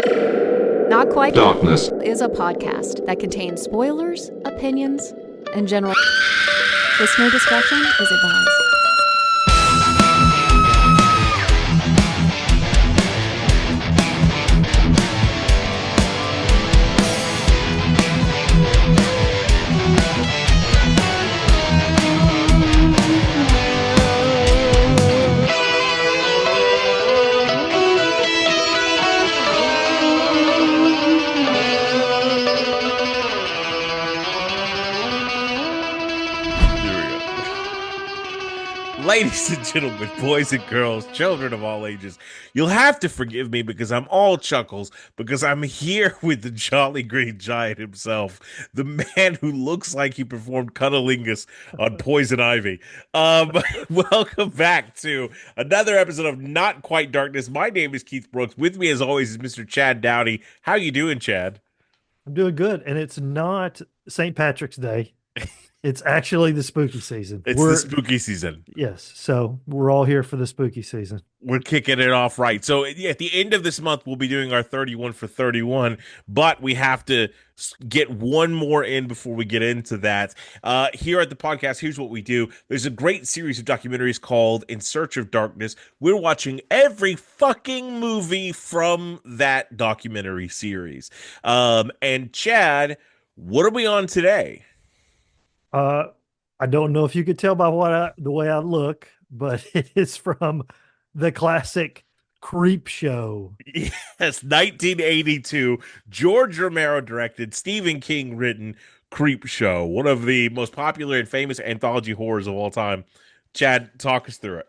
Not Quite Darkness is a podcast that contains spoilers, opinions, and general. Listener discretion is advised. Ladies and gentlemen, boys and girls, children of all ages, you'll have to forgive me because I'm all chuckles, because I'm here with the Jolly Green Giant himself, the man who looks like he performed cunnilingus on Poison Ivy. Welcome back to another episode of Not Quite Darkness. My name is Keith Brooks. With me, as always, is Mr. Chad Dowdy. How you doing, Chad? I'm doing good, and it's not St. Patrick's Day. It's actually the spooky season. It's the spooky season. Yes, so we're all here for the spooky season. We're kicking it off right. So yeah, at the end of this month, we'll be doing our 31 for 31, but we have to get one more in before we get into that. Here at the podcast, here's what we do. There's a great series of documentaries called In Search of Darkness. We're watching every fucking movie from that documentary series. And Chad, what are we on today? I don't know if you could tell by the way I look, but it is from the classic Creepshow. Yes, 1982, George Romero directed, Stephen King written Creepshow, one of the most popular and famous anthology horrors of all time. Chad, talk us through it.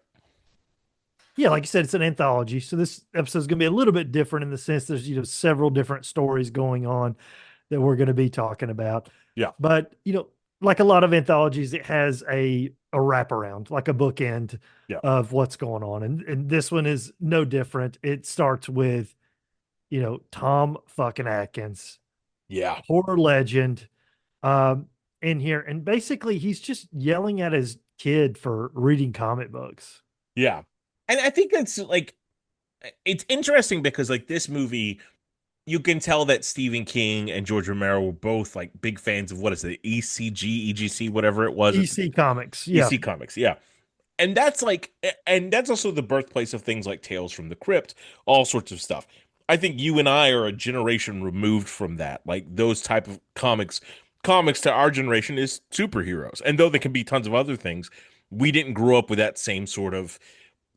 Yeah, like you said, it's an anthology. So this episode is going to be a little bit different in the sense there's, several different stories going on that we're going to be talking about. Yeah. But, like a lot of anthologies, it has a wraparound, like a bookend of what's going on. And this one is no different. It starts with, Tom fucking Atkins. Yeah. Horror legend in here. And basically he's just yelling at his kid for reading comic books. Yeah. And I think that's it's interesting because this movie, you can tell that Stephen King and George Romero were both big fans of what is it, EGC, whatever it was. EC Comics. Yeah. EC Comics. Yeah. And that's also the birthplace of things like Tales from the Crypt, all sorts of stuff. I think you and I are a generation removed from that. Those type of comics to our generation is superheroes. And though there can be tons of other things, we didn't grow up with that same sort of,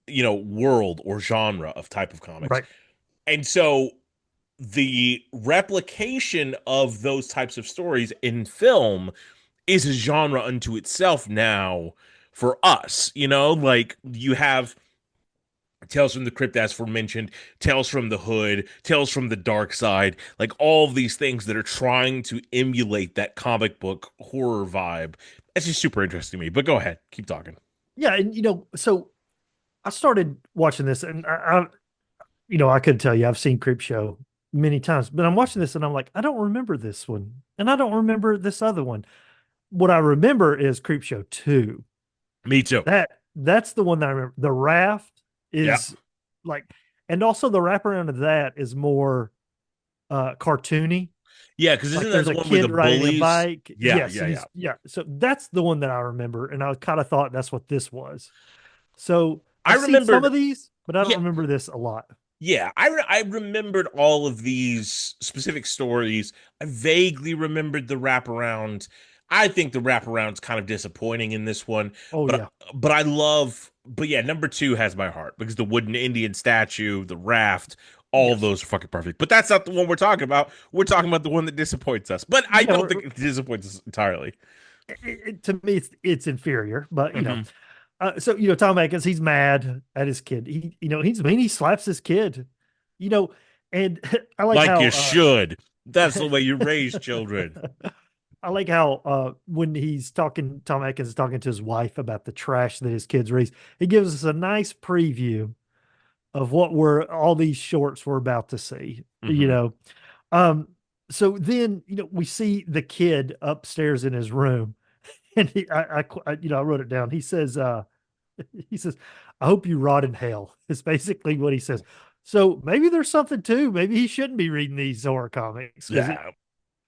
world or genre of type of comics. Right. And so the replication of those types of stories in film is a genre unto itself now for us. You have Tales from the Crypt, as aforementioned, Tales from the Hood, Tales from the Dark Side, all of these things that are trying to emulate that comic book horror vibe. It's just super interesting to me. But go ahead, keep talking. Yeah, and so I started watching this, and I could tell you I've seen Creepshow many times, but I'm watching this and I'm like, I don't remember this one, and I don't remember this other one. What I remember is Creepshow 2. Me too. That's the one that I remember. The Raft is and also the wraparound of that is more cartoony. Yeah, because isn't that the one with the riding bullies? A bike? Yeah, yeah. So that's the one that I remember, and I kind of thought that's what this was. So I remember some of these, but I don't remember this a lot. Yeah, I remembered all of these specific stories. I vaguely remembered the wraparound. I think the wraparound's kind of disappointing in this one. Oh, but, yeah. But yeah, number 2 has my heart because the wooden Indian statue, the raft, all of those are fucking perfect. But that's not the one we're talking about. We're talking about the one that disappoints us. But I don't think it disappoints us entirely. To me, it's inferior, but so Tom Atkins, he's mad at his kid. He's mean. He slaps his kid. And I like how you should. That's the way you raise children. I like how when Tom Atkins is talking to his wife about the trash that his kids raise, he gives us a nice preview of what all these shorts we're about to see. Mm-hmm. So then we see the kid upstairs in his room, and I wrote it down. He says, I hope you rot in hell. Is basically what he says. So maybe there's something too. Maybe he shouldn't be reading these horror comics because Yeah.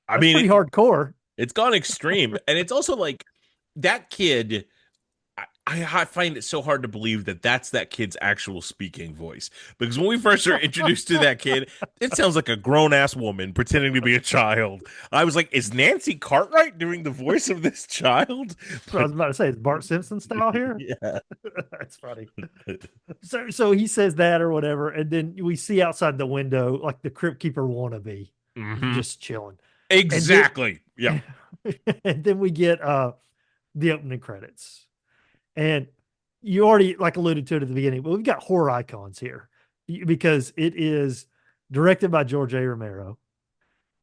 I that's mean, pretty hardcore. it's gone extreme. And it's also like that kid. I find it so hard to believe that that's that kid's actual speaking voice. Because when we first were introduced to that kid, it sounds like a grown ass woman pretending to be a child. I was like, is Nancy Cartwright doing the voice of this child? That's what I But was about to say. Is Bart Simpson style here? yeah. That's funny. So he says that or whatever, and then we see outside the window like the crypt keeper wannabe Hmm. just chilling. And then Exactly. Yeah. and then we get the opening credits. And you already like alluded to it at the beginning, but we've got horror icons here because it is directed by George A. Romero.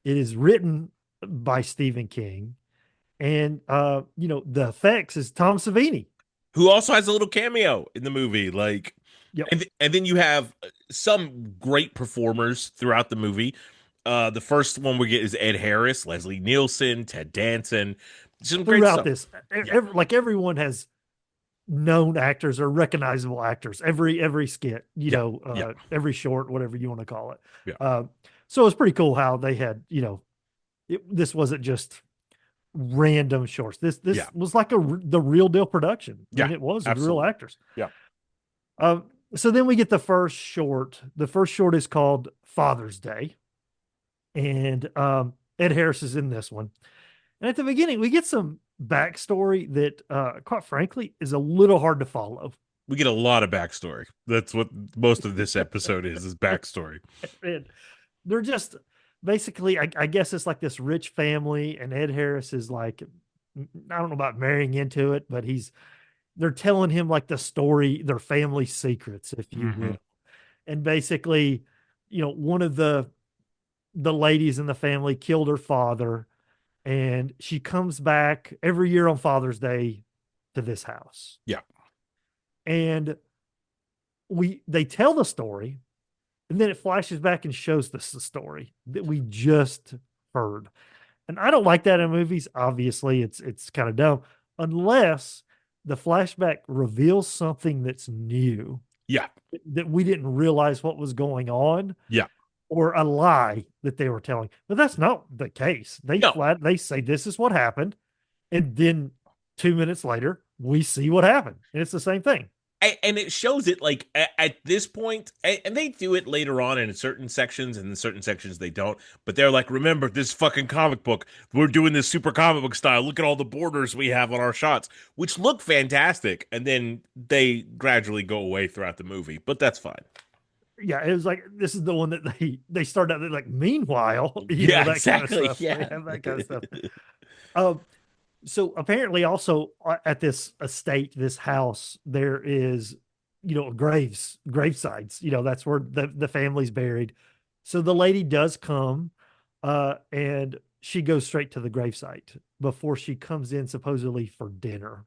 It is written by Stephen King. And the effects is Tom Savini. Who also has a little cameo in the movie. Like, Yep. and then you have some great performers throughout the movie. The first one we get is Ed Harris, Leslie Nielsen, Ted Danson. Some great Throughout stuff. this, Yeah. like everyone has known actors or recognizable actors. Every skit, Yeah. Yeah. every short, whatever you want to call it. Yeah. So it's pretty cool how they had, this wasn't just random shorts. This Yeah. was like the real deal production. I Yeah. mean, it was with real Absolutely. actors. Yeah. So then we get the first short. The first short is called Father's Day, and Ed Harris is in this one. And at the beginning, we get some backstory that, quite frankly, is a little hard to follow. We get a lot of backstory. That's what most of this episode is backstory. And they're just basically, I guess it's like this rich family, and Ed Harris is like, I don't know about marrying into it, but they're telling him like the story, their family secrets, if you Hmm. will. And basically, one of the ladies in the family killed her father, and she comes back every year on Father's Day to this house. Yeah. And they tell the story, and then it flashes back and shows us the story that we just heard. And I don't like that in movies. Obviously, it's kind of dumb unless the flashback reveals something that's new Yeah. that we didn't realize what was going on, Yeah. or a lie that they were telling. But that's not the case. No. They say this is what happened, and then 2 minutes later we see what happened, and it's the same thing. And it shows it like at this point, and they do it later on in certain sections, and in certain sections they don't. But they're like, remember this fucking comic book? We're doing this super comic book style. Look at all the borders we have on our shots, which look fantastic. And then they gradually go away throughout the movie, but that's fine. Yeah, it was like this is the one that they start out like meanwhile, Yeah, that kind of exactly. stuff. They Yeah. have that kind of stuff. Um, so apparently also at this estate, this house, there is, gravesides, that's where the family's buried. So the lady does come, and she goes straight to the gravesite before she comes in supposedly for dinner.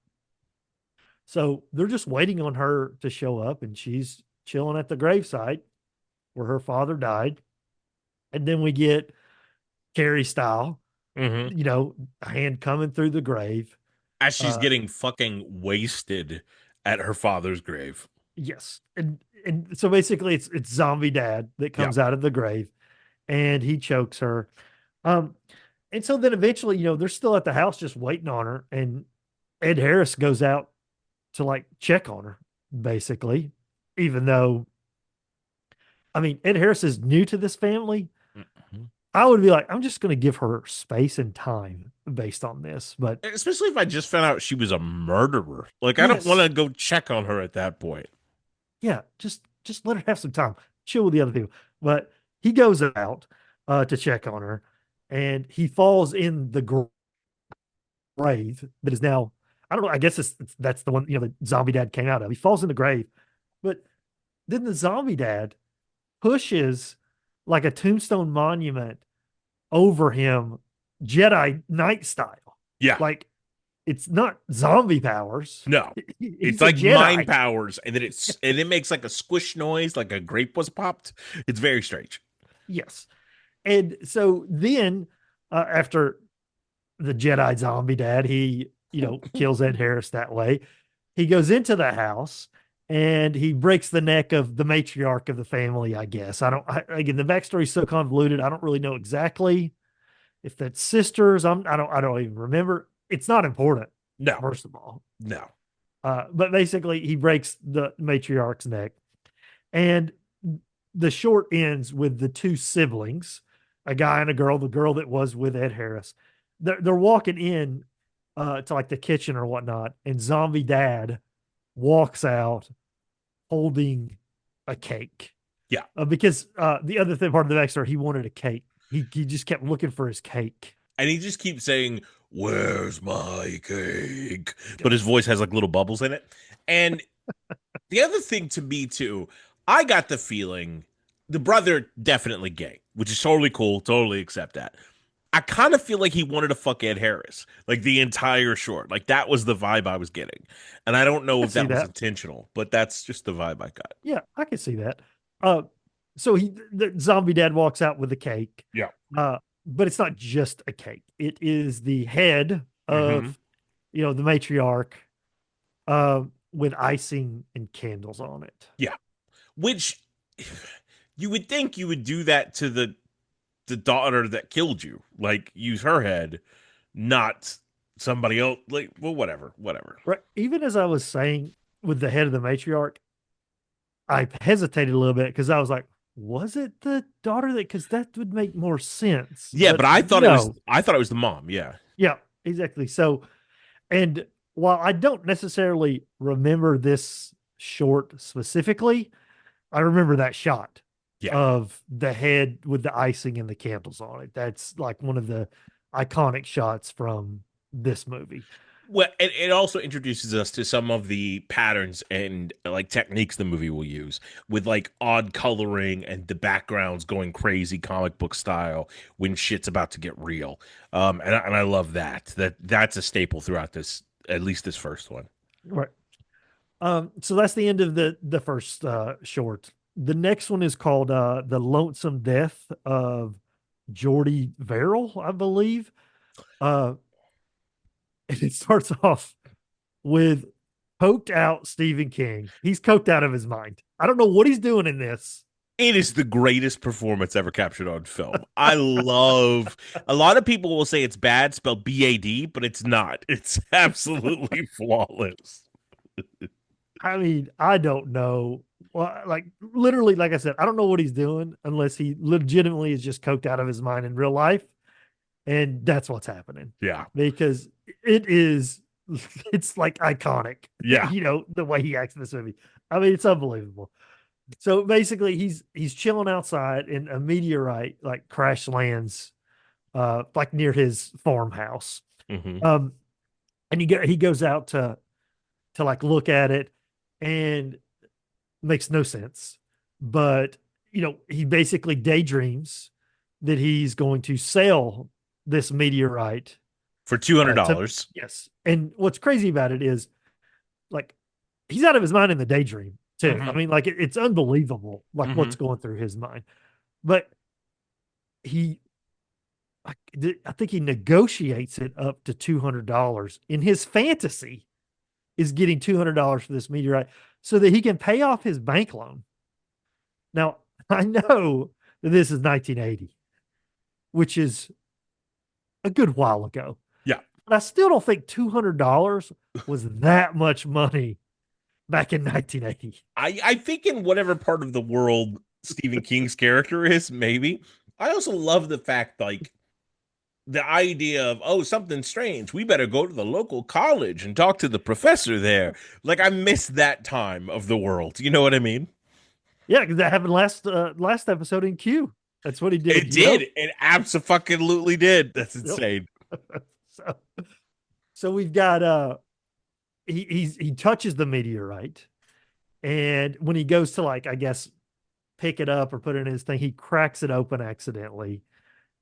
So they're just waiting on her to show up, and she's chilling at the gravesite where her father died. And then we get Carrie style, Hmm. a hand coming through the grave. As she's Uh, getting fucking wasted at her father's grave. yes. And so basically it's zombie dad that Yeah. comes out of the grave, and he chokes her. Um, and so then eventually, they're still at the house just waiting on her, and Ed Harris goes out to like check on her, basically, even though, I mean, Ed Harris is new to this family. Mhm. I would be like, I'm just going to give her space and time based on this. But Especially if I just found out she was a murderer. Like, I don't yes, want to go check on her at that point. yeah, just let her have some time, chill with the other people. But he goes out to check on her, and he falls in the grave that is now, I don't know, I guess that's the one, the zombie dad came out of. He falls in the grave, but then the zombie dad pushes like a tombstone monument over him, Jedi Knight style. Yeah. Like it's not zombie powers. No. He's It's a like Jedi. mind powers, and then it makes like a squish noise, like a grape was popped. It's very strange. Yes. And so then, after the Jedi zombie dad, he, kills Ed Harris that way. He goes into the house, and he breaks the neck of the matriarch of the family. I guess again, the backstory is so convoluted. I don't really know exactly if that's sisters. I don't even remember. It's not important, No, first of all. no. But basically, he breaks the matriarch's neck, and the short ends with the two siblings, a guy and a girl. The girl that was with Ed Harris, they're walking in to like the kitchen or whatnot, and Zombie Dad walks out holding a cake. Yeah. Because the other thing, part of the backstory, he wanted a cake. He just kept looking for his cake. And he just keeps saying, "Where's my cake?" But his voice has like little bubbles in it. And the other thing to me too, I got the feeling the brother definitely gay, which is totally cool, totally accept that. I kind of feel like he wanted to fuck Ed Harris, like the entire short. Like that was the vibe I was getting. And I don't know I if see that was that. intentional, but that's just the vibe I got. Yeah, I can see that. Uh, so the zombie dad walks out with a cake. Yeah. But it's not just a cake. It is the head Hmm. of, the matriarch, with icing and candles on it. Yeah. Which you would think you would do that to the daughter that killed you. Like use her head, not somebody else. Like, well, whatever. Right. Even as I was saying with the head of the matriarch, I hesitated a little bit because I was like, was it the daughter that, because that would make more sense. Yeah, but But I thought it was no. the mom. Yeah. Yeah, exactly. So, and while I don't necessarily remember this short specifically, I remember that shot Yeah. of the head with the icing and the candles on it. That's like one of the iconic shots from this movie. Well, it also introduces us to some of the patterns and like techniques the movie will use with like odd coloring and the backgrounds going crazy comic book style when shit's about to get real. And I love that. That's a staple throughout this, at least this first one. Right. So that's the end of the first short. The next one is called The Lonesome Death of Jordy Verrill, I believe. Uh, and it starts off with coked out Stephen King. He's coked out of his mind. I don't know what he's doing in this. It is the greatest performance ever captured on film. I love a lot of people will say it's bad, spelled BAD, but it's not. It's absolutely flawless. I mean, I don't know. Well, like literally, like I said, I don't know what he's doing unless he legitimately is just coked out of his mind in real life. And that's what's happening Yeah. because it is, it's like iconic, Yeah. the way he acts in this movie. I mean, it's unbelievable. So basically he's chilling outside and a meteorite like crash lands like near his farmhouse. Hmm. Um and he goes out to like look at it and makes no sense. But he basically daydreams that he's going to sell this meteorite For two hundred to dollars. yes. And what's crazy about it is like he's out of his mind in the daydream too. I Hmm. mean, like it's unbelievable, like Hmm. what's going through his mind. But he, I think he negotiates it up to $200 in his fantasy is getting $200 for this meteorite so that he can pay off his bank loan. Now, I know that this is 1980, which is a good while ago. Yeah. But I still don't think $200 was that much money back in 1980. I think in whatever part of the world Stephen King's character is, maybe. I also love the fact like the idea of, oh, something strange. We better go to the local college and talk to the professor there. Like I miss that time of the world. You know what I mean? Yeah, because that happened last episode in Q. That's what he did. It did. It absolutely did. That's Yep. insane. so, so we've got he touches the meteorite, and when he goes to like I guess pick it up or put it in his thing, he cracks it open accidentally,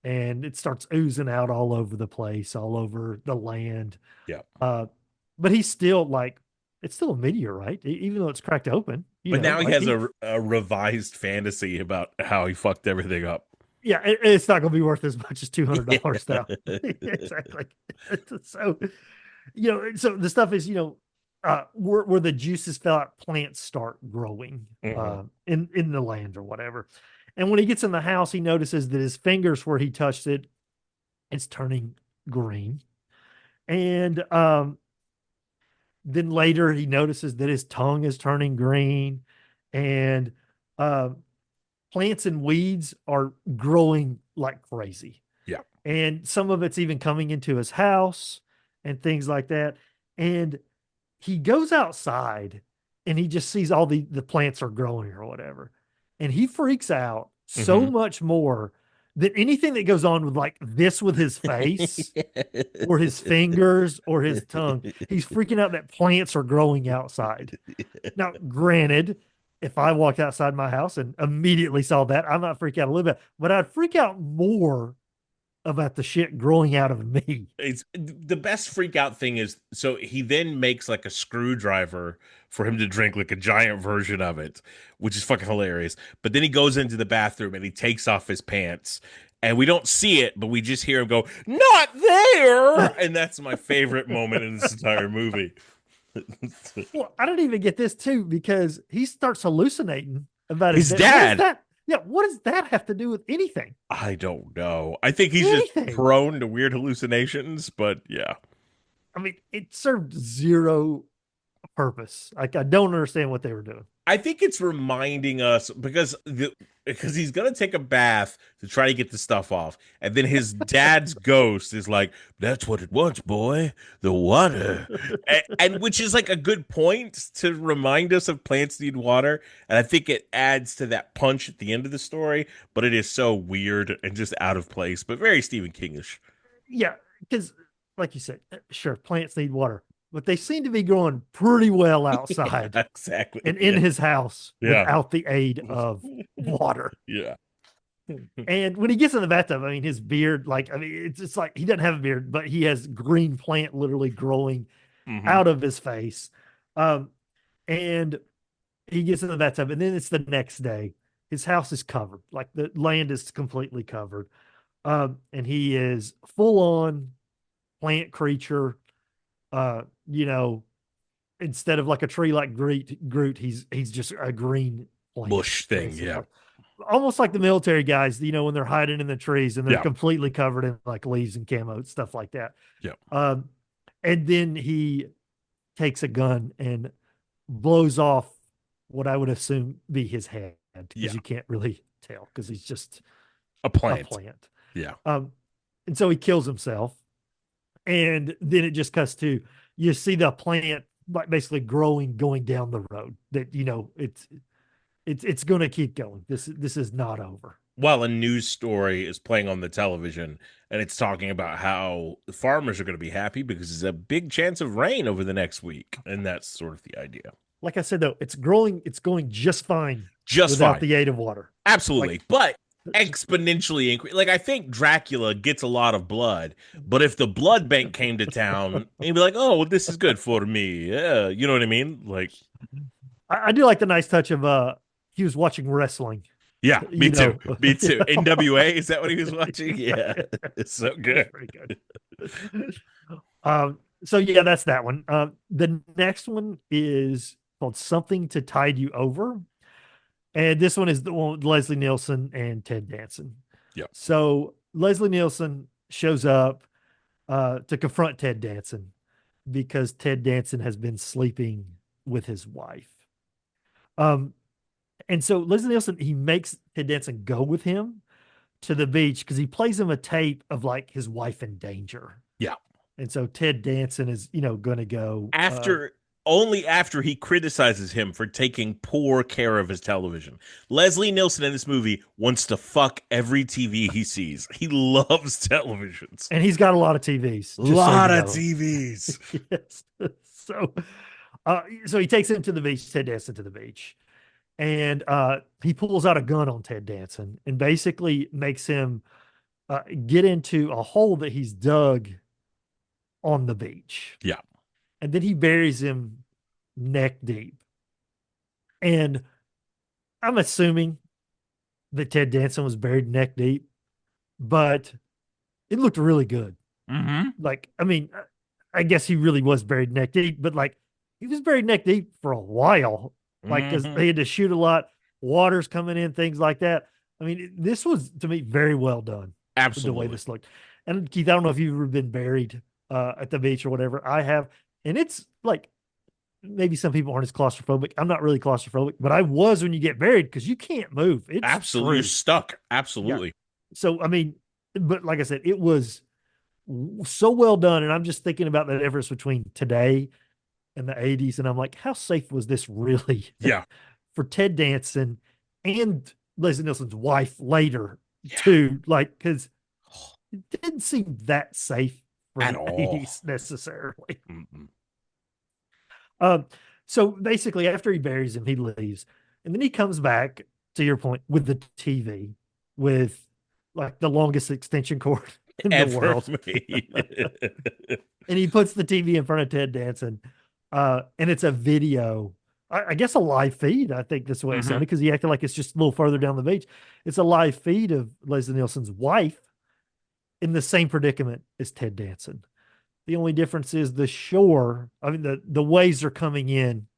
and it starts oozing out all over the place, all over the land. Yeah. But he's still like it's still a meteorite, even though it's cracked open. But now he like has a revised fantasy about how he fucked everything up. yeah, it's not going to be worth as much as $200 now. Exactly. So, so the stuff is, where the juices fell out, plants start growing in the land or whatever. And when he gets in the house, he notices that his fingers where he touched it, it's turning green. And then later he notices that his tongue is turning green, and uh, plants and weeds are growing like crazy. Yeah. And some of it's even coming into his house and things like that. And he goes outside and he just sees all the plants are growing or whatever. And he freaks out so much more than anything that goes on with like this with his face or his fingers or his tongue. He's freaking out that plants are growing outside. Now, granted, if I walked outside my house and immediately saw that, I might freak out a little bit, but I'd freak out more about the shit growing out of me. It's the best freak out thing is, so he then makes like a screwdriver for him to drink, like a giant version of it, which is fucking hilarious. But then he goes into the bathroom and he takes off his pants, and we don't see it, but we just hear him go, "Not there!" And that's my favorite moment in this entire movie. Well, I didn't even get this too, because he starts hallucinating about His his dad. What is that? Yeah, what does that have to do with anything? I don't know. I think he's Anything. just prone to weird hallucinations, but yeah. I mean, it served zero purpose. Like, I don't understand what they were doing. I think it's reminding us because he's gonna take a bath to try to get the stuff off, and then his dad's ghost is like, "That's what it wants, boy, the water," and which is like a good point to remind us of plants need water, and I think it adds to that punch at the end of the story. But it is so weird and just out of place, but very Stephen Kingish. Yeah, because like you said, sure, plants need water, but they seem to be growing pretty well outside Yeah, exactly, and in his house Yeah. without the aid of water. Yeah. And when he gets in the bathtub, I mean, his beard, like, I mean, it's just like he doesn't have a beard, but he has green plant literally growing out of his face. And he gets in the bathtub, and then it's the next day. His house is covered, like the land is completely covered. And he is full on plant creature. You know, instead of like a tree like Groot, he's just a green plant, Bush thing, basically. yeah. Almost like the military guys, you know, when they're hiding in the trees and they're Yeah. completely covered in like leaves and camo, stuff like that. Yeah. And then he takes a gun and blows off what I would assume be his head, because Yeah. you can't really tell because he's just A plant. a plant. Yeah. And so he kills himself, and then it just cuts to, you see the plant like basically growing, going down the road. That, you know, it's going to keep going. This is not over. While a news story is playing on the television, and it's talking about how the farmers are going to be happy because there's a big chance of rain over the next week, and that's sort of the idea. Like I said, though, it's growing. It's going just fine, Just without fine. the aid of water. Absolutely, Like, but exponentially increase. Like, I think Dracula gets a lot of blood, but if the blood bank came to town, he'd be like, "Oh, well, this is good for me." Yeah, you know what I mean? Like, I do like the nice touch of he was watching wrestling. yeah, me You know. too. Me too. NWA, is that what he was watching? Yeah, it's so good. Very good. So yeah, that's that one. The next one is called Something to Tide You Over. And this one is the one with Leslie Nielsen and Ted Danson. Yeah. So Leslie Nielsen shows up to confront Ted Danson because Ted Danson has been sleeping with his wife. And so Leslie Nielsen, he makes Ted Danson go with him to the beach because he plays him a tape of like his wife in danger. Yeah. And so Ted Danson is, you know, going to go only after he criticizes him for taking poor care of his television. Leslie Nielsen in this movie wants to fuck every TV he sees. He loves televisions. And he's got a lot of TVs. A lot of TVs. Yes. So he takes him to the beach, Ted Danson to the beach. And he pulls out a gun on Ted Danson and basically makes him get into a hole that he's dug on the beach. Yeah. And then he buries him neck deep. And I'm assuming that Ted Danson was buried neck deep, but it looked really good. Mm-hmm. Like, I mean, I guess he really was buried neck deep, but like he was buried neck deep for a while, like because Hmm. they had to shoot a lot, water's coming in, things like that. I mean, this was to me very well done with the way Absolutely. this looked. And Keith, I don't know if you've ever been buried at the beach or whatever. I have, and it's like maybe some people aren't as claustrophobic. I'm not really claustrophobic, but I was when you get buried because you can't move. It's Absolutely. You're true. stuck. Yeah. Absolutely. So I mean, but like I said, it was so well done. And I'm just thinking about the difference between today and the 80s. And I'm like, how safe was this really Yeah. for Ted Danson and Leslie Nielsen's wife later, Yeah. too? Like, because it didn't seem that safe for At the all. 80s necessarily. Mm-mm. Um, so basically, after he buries him, he leaves. And then he comes back, to your point, with the TV, with like the longest extension cord in the Ever world. made. And he puts the TV in front of Ted Danson. And it's a video, I guess a live feed. I think that's the way it Hmm. sounded because he acted like it's just a little further down the beach. It's a live feed of Leslie Nielsen's wife in the same predicament as Ted Danson. The only difference is the shore, I mean, the waves are coming in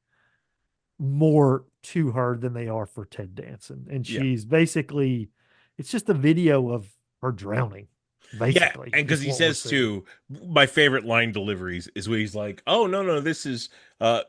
more to her than they are for Ted Danson. And Yeah. she's basically, it's just a video of her drowning, Yeah, basically, and because is he what we're says seeing. too, my favorite line deliveries is where he's like, "Oh no, no, this is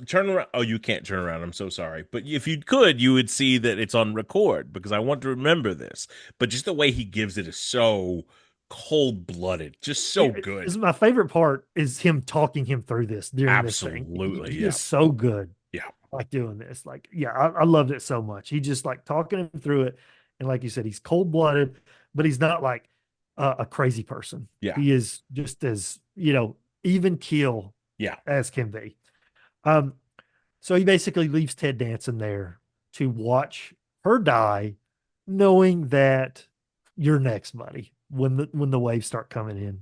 turn around. Oh, you can't turn around. I'm so sorry. But if you could, you would see that it's on record because I want to remember this." But just the way he gives it is so cold-blooded, just so Yeah, good. this is my favorite part is him talking him through this during this thing. Absolutely, He yeah, is so good yeah, like doing this. Like, yeah, I loved it so much. He just like talking him through it. And like you said, he's cold blooded, but he's not like a crazy person. yeah, He is just as, even keel yeah. as can be. Um, so he basically leaves Ted Danson there to watch her die, knowing that you're next, buddy, when the waves start coming in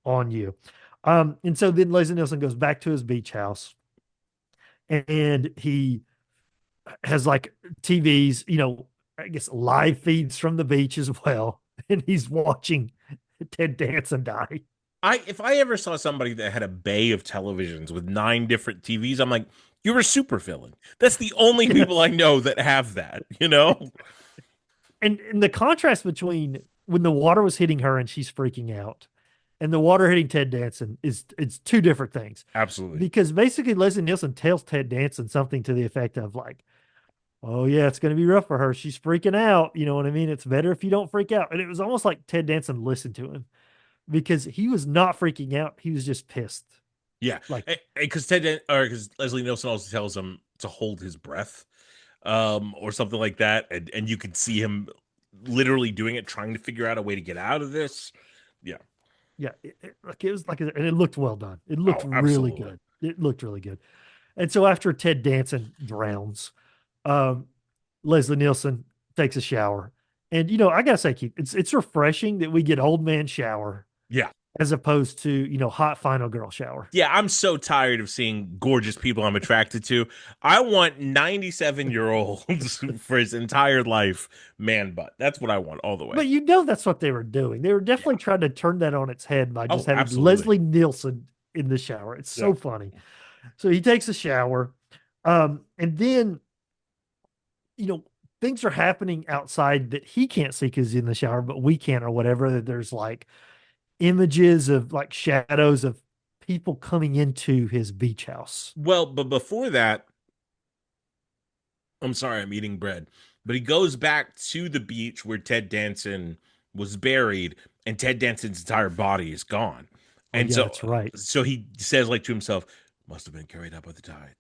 on you. And so then Leslie Nielsen goes back to his beach house and he has like TVs, I guess live feeds from the beach as well. And he's watching Ted Danson die. If I ever saw somebody that had a bay of televisions with 9 different TVs, I'm like, you're a super villain. That's the only people I Yes. know that have that, you know? And the contrast between when the water was hitting her and she's freaking out and the water hitting Ted Danson is it's two different things. Absolutely. Because basically Leslie Nielsen tells Ted Danson something to the effect of like, oh yeah, it's gonna be rough for her. She's freaking out. You know what I mean? It's better if you don't freak out. And it was almost like Ted Danson listened to him because he was not freaking out. He was just pissed. Yeah, Like, because because Leslie Nielsen also tells him to hold his breath, or something like that, and you can see him literally doing it, trying to figure out a way to get out of this. Yeah. yeah, like it was like, and it looked well done. It looked Oh, really absolutely. good. It looked really good. And so after Ted Danson drowns, um, Leslie Nielsen takes a shower. And I gotta say, Keith, it's refreshing that we get old man shower Yeah. as opposed to hot final girl shower. Yeah, I'm so tired of seeing gorgeous people I'm attracted to. I want 97-year-olds for his entire life man butt. That's what I want all the way. But that's what they were doing. They were Yeah. definitely trying to turn that on its head by just Oh, having absolutely. Leslie Nielsen in the shower. It's Yeah. so funny. So he takes a shower, and then you know things are happening outside that he can't see because he's in the shower, but we can or whatever. There's like images of like shadows of people coming into his beach house. Well, but before that, I'm sorry, I'm eating bread. But he goes back to the beach where Ted Danson was buried, and Ted Danson's entire body is gone. Oh And yeah, so, that's right. so he says, like to himself, "Must have been carried out by the tide."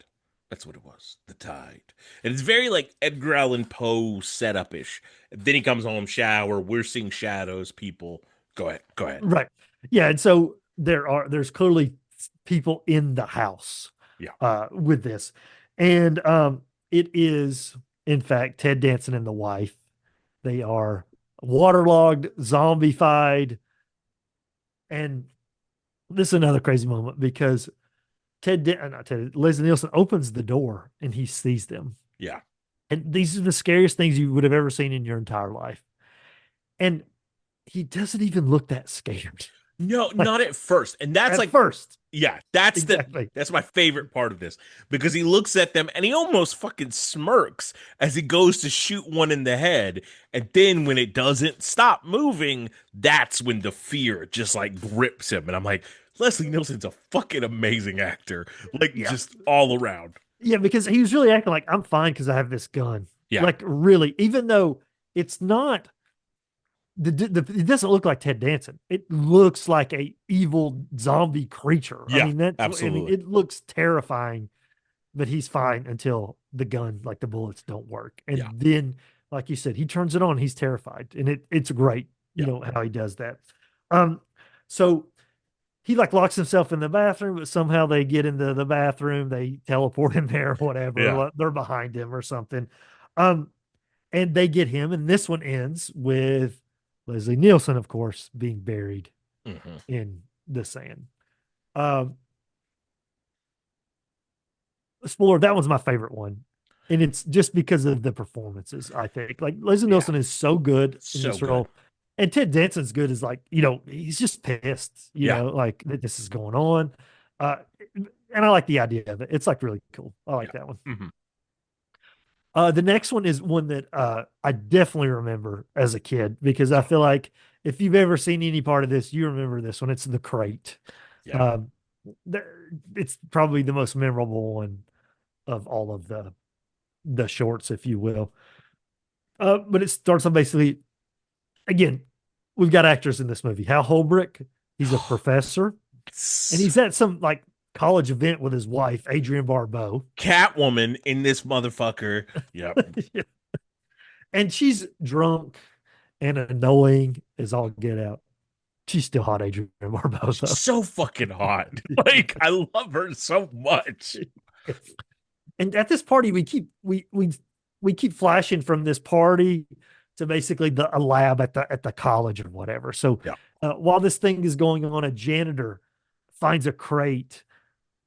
That's what it was, the tide. And it's very like Edgar Allan Poe setup ish. Then he comes home, shower. We're seeing shadows. People, go ahead, go ahead. Right. Yeah, and so there's clearly people in the house Yeah, with this. And it is in fact Ted Danson and the wife. They are waterlogged, zombified, and this is another crazy moment because not Ted, Leslie Nielsen opens the door and he sees them. yeah, And these are the scariest things you would have ever seen in your entire life. And he doesn't even look that scared. No, Like not at first. And that's at like, first. yeah, that's Exactly. that's my favorite part of this because he looks at them and he almost fucking smirks as he goes to shoot one in the head. And then when it doesn't stop moving, that's when the fear just like grips him. And I'm like, Leslie Nielsen's a fucking amazing actor, like Yeah. just all around. Yeah, because he was really acting like I'm fine because I have this gun. Yeah, Like really, even though it's not it doesn't look like Ted Danson. It looks like a evil zombie creature. I yeah, mean, absolutely. it looks terrifying, but he's fine until the gun, like the bullets don't work. And Yeah, then, like you said, he turns it on, he's terrified. And it's great, yeah. how he does that. Um, so he like locks himself in the bathroom, but somehow they get into the bathroom, they teleport him there, or whatever. Yeah. They're behind him or something. Um, and they get him, and this one ends with Leslie Nielsen, of course, being buried Hmm. in the sand. Um, Spoiler, that one's my favorite one. And it's just because of the performances, I think. Like Leslie Yeah. Nielsen is so good in So this good. role. And Ted Danson's good as like, he's just pissed, Yeah. like that this is going on. Uh, and I like the idea of it. It's like really cool. I like Yeah. that one. Hmm. The next one is one that I definitely remember as a kid because I feel like if you've ever seen any part of this, you remember this one. It's The Crate. Yeah. Um, it's probably the most memorable one of all of the shorts, if you will. But it starts on basically, again, we've got actors in this movie. Hal Holbrook, he's a professor, and he's at some like college event with his wife, Adrienne Barbeau. Catwoman in this motherfucker. Yep. And she's drunk and annoying as all get out. She's still hot, Adrienne Barbeau, She's though. so fucking hot. Like I love her so much. And at this party, we keep flashing from this party to basically a lab at the college or whatever. So Yeah. while this thing is going on, a janitor finds a crate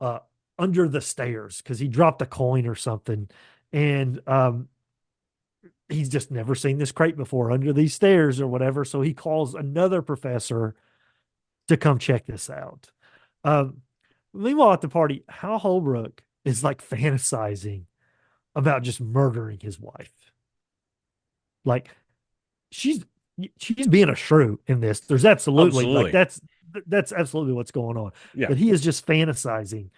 uh, under the stairs because he dropped a coin or something, and he's just never seen this crate before under these stairs or whatever. So he calls another professor to come check this out. Um, Meanwhile, at the party, Hal Holbrook is like fantasizing about just murdering his wife. Like she's she's being a shrew in this. There's absolutely like Absolutely. that's absolutely what's going on. Yeah. But he is just fantasizing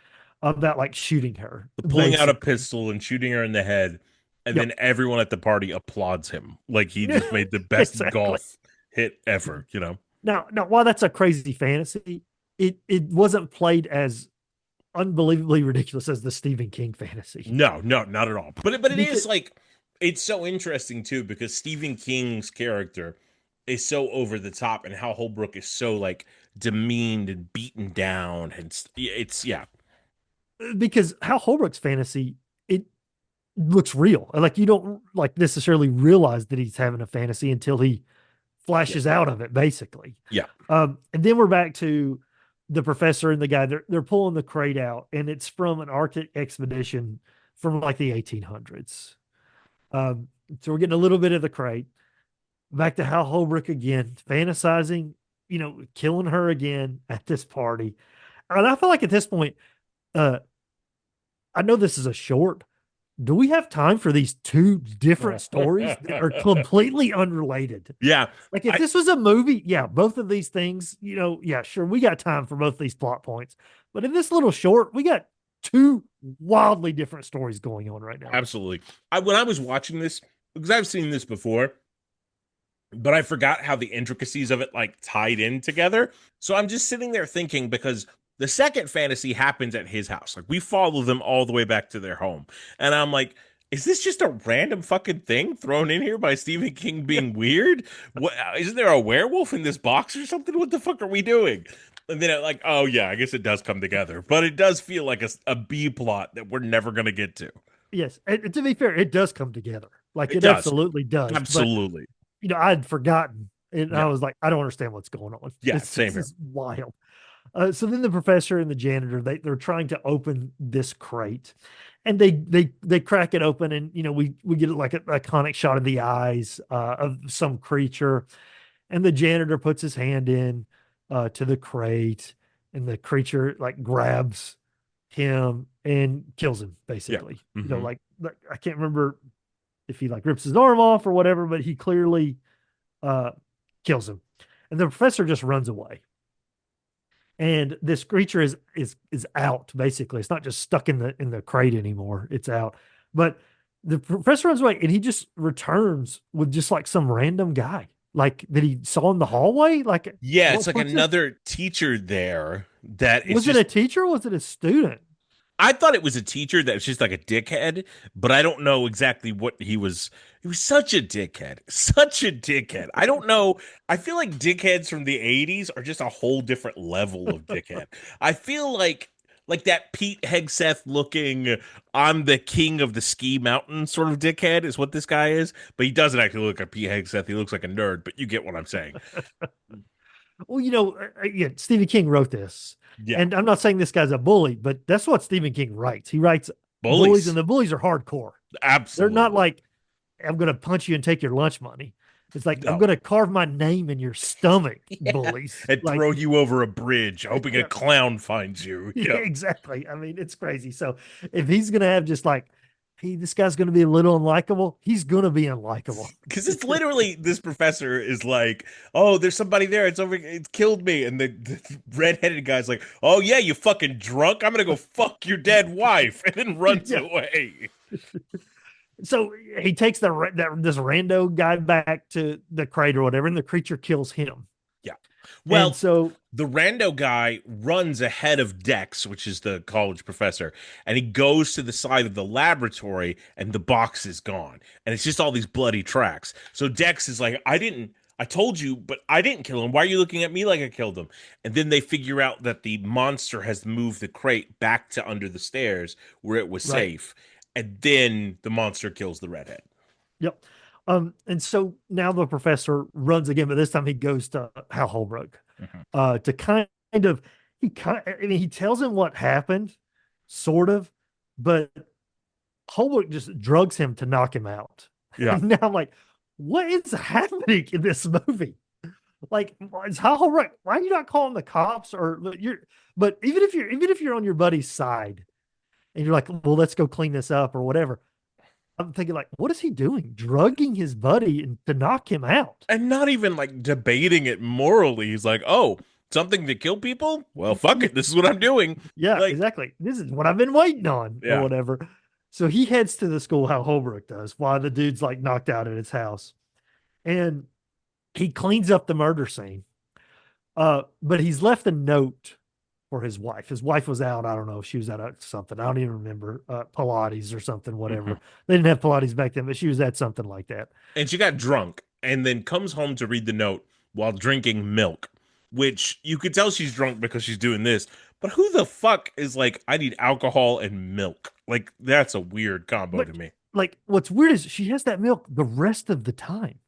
about like shooting her, Pulling out a basically. pistol and shooting her in the head, and Yep. then everyone at the party applauds him. Like he just made the best Exactly. golf hit ever, you know? Now, while that's a crazy fantasy, it wasn't played as unbelievably ridiculous as the Stephen King fantasy. No, no, not at all. But it Because is like it's so interesting too because Stephen King's character is so over the top and how Holbrook is so like demeaned and beaten down and it's yeah. because Hal Holbrook's fantasy, it looks real. Like you don't like necessarily realize that he's having a fantasy until he Yeah. flashes out of it, basically. Yeah. And then we're back to the professor and the guy. They're pulling the crate out, and it's from an Arctic expedition from like the 1800s. So we're getting a little bit of the crate. Back to Hal Holbrook again, fantasizing, killing her again at this party. And I feel like at this point, uh, I know this is a short. Do we have time for these two different stories that are completely unrelated? Yeah. Like if I this was a movie, yeah, both of these things, yeah, sure, we got time for both these plot points. But in this little short, we got two wildly different stories going on right now. absolutely. When I was watching this because I've seen this before, but I forgot how the intricacies of it like tied in together. So I'm just sitting there thinking because the second fantasy happens at his house. Like we follow them all the way back to their home. And I'm like, is this just a random fucking thing thrown in here by Stephen King being weird? What isn't there a werewolf in this box or something? What the fuck are we doing? And then like, oh yeah, I guess it does come together. But it does feel like a B plot that we're never gonna get to. Yes, and to be fair, it does come together. Like It it does. absolutely does. But Absolutely. I'd forgotten, and I Yeah. was like, I don't understand what's going on. Yeah, same This here. is wild. So then the professor and the janitor they're trying to open this crate, and they crack it open, and we get like a iconic shot of the eyes of some creature, and the janitor puts his hand in, to the crate, and the creature like grabs him and kills him, Yeah. basically. Hmm. Like I can't remember if he like rips his arm off or whatever, but he clearly uh kills him. And the professor just runs away. And this creature is out, basically. It's not just stuck in the crate anymore. It's out. But the professor runs away and he just returns with just like some random guy. Like that he saw in the hallway. Like Yeah, it's what like was this? another teacher there that is Was it a just teacher or was it a student? I thought it was a teacher that was just like a dickhead, but I don't know exactly what he was. He was such a dickhead. Such a dickhead. I don't know. I feel like dickheads from the 80s are just a whole different level of dickhead. I feel like that Pete Hegseth looking I'm the king of the ski mountain sort of dickhead is what this guy is, but he doesn't actually look like Pete Hegseth. He looks like a nerd, but you get what I'm saying. Well, yeah, Stephen King wrote this. Yeah. And I'm not saying this guy's a bully, but that's what Stephen King writes. He writes bullies, and Bullies. the bullies are hardcore. They're not Absolutely. like, I'm going to punch you and take your lunch money. It's like, I'm No. going to carve my name in your stomach, Yeah. bullies. And Like, throw you over a bridge, hoping a yeah, clown finds you. yeah, Yeah. exactly. I mean, it's crazy. So if he's going to have just like, hey, this guy's going to be a little unlikable, he's going to be unlikable. Because it's literally this professor is like, oh, there's somebody there. It's over. It killed me. And the redheaded guy's like, oh, yeah, you fucking drunk. I'm going to go fuck your dead wife. And then runs Yeah. away. So he takes this rando guy back to the crate or whatever, and the creature kills him. Yeah. And Well, so, the rando guy runs ahead of Dex, which is the college professor, and he goes to the side of the laboratory, and the box is gone, and it's just all these bloody tracks. So Dex is like, I told you, but I didn't kill him. Why are you looking at me like I killed him?" And then they figure out that the monster has moved the crate back to under the stairs where it was right. safe, and then the monster kills the redhead. Yep. And so now the professor runs again, but this time he goes to Hal Holbrook, Mhm. to kind of, I mean, he tells him what happened, sort of, but Holbrook just drugs him to knock him out. Yeah. And now I'm like, what is happening in this movie? Like, is Hal Holbrook, why are you not calling the cops? But even if you're on your buddy's side and you're like, well, let's go clean this up or whatever. I'm thinking like, what is he doing? Drugging his buddy and to knock him out. And not even like debating it morally. He's like, oh, something to kill people? Well, fuck Yeah, it. This is what I'm doing. yeah, Like, exactly. This is what I've been waiting on or yeah. whatever. So he heads to the school, how Holbrook does, while the dude's like knocked out at his house. And he cleans up the murder scene. But he's left a note for his wife. His wife was out. I don't know. She was at something. I don't even remember. Pilates or something, Mhm. whatever. They didn't have Pilates back then, but she was at something like that. And she got drunk and then comes home to read the note while drinking milk, which you could tell she's drunk because she's doing this. But who the fuck is like, I need alcohol and milk? Like, that's a weird combo But to me. like, what's weird is she has that milk the rest of the time.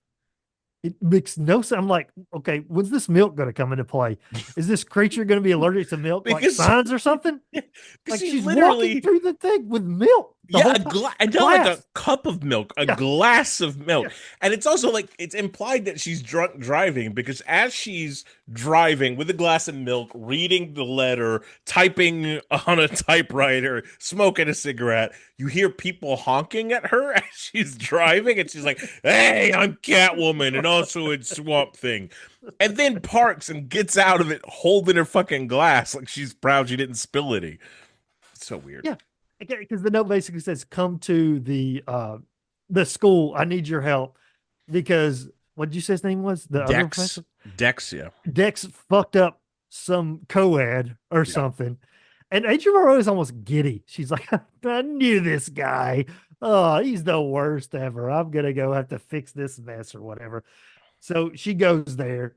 It makes no sense. I'm like, okay, when's this milk going to come into play? Is this creature going to be allergic to milk, like Because signs or something? because Like she's she's walking literally through the thing with milk the yeah, whole time. and A not like a glass. cup of milk, a Yeah, glass of milk. yeah, And it's also like it's implied that she's drunk driving because as she's driving with a glass of milk, reading the letter, typing on a typewriter, smoking a cigarette, you hear people honking at her as she's driving, and she's like, "Hey, I'm Catwoman and also in Swamp Thing." And then parks and gets out of it holding her fucking glass like she's proud she didn't spill any. It's so weird. yeah. Okay, because the note basically says, "Come to the school. I need your help." Because what did you say his name was? The other Dex, professor? Dex, yeah. Dex fucked up some co-ed or Yeah. something. And HMRO is almost giddy. She's like, I knew this guy. Oh, he's the worst ever. I'm gonna go have to fix this mess or whatever. So she goes there